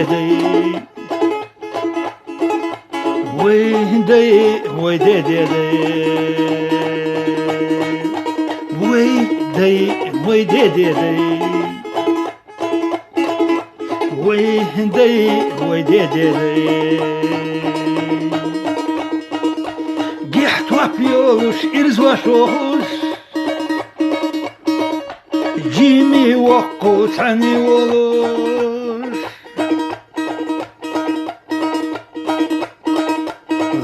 деды. Ой, деды. Ой, деды. Ой, деды. Гехт вапьёлуш ирзвашош. Джими вокку сани волош.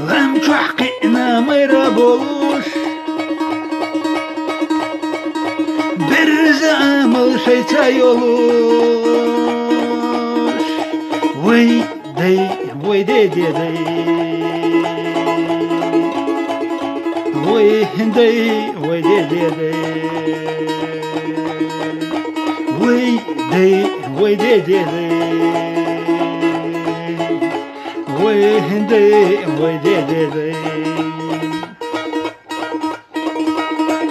Ламчахки на мэра болуш. Берзамыл шайца ёлуш. Ой, деды. Ой, деды. Ой, деды. Ой, деды.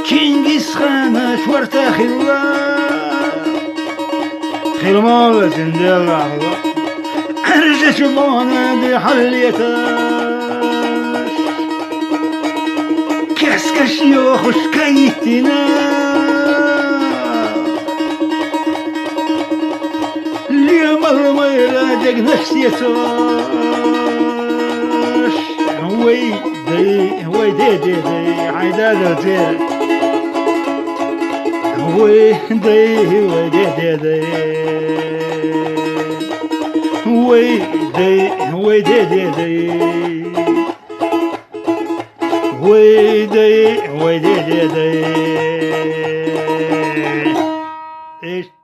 Чингисхана швартахилла. خيرمال سندل الله أرجع شبانا دي حليتاش كاسكش يوخش كايتنا اليوم الميرا دق نفسيتاش وي دي عيداد الزير وي دي وي دي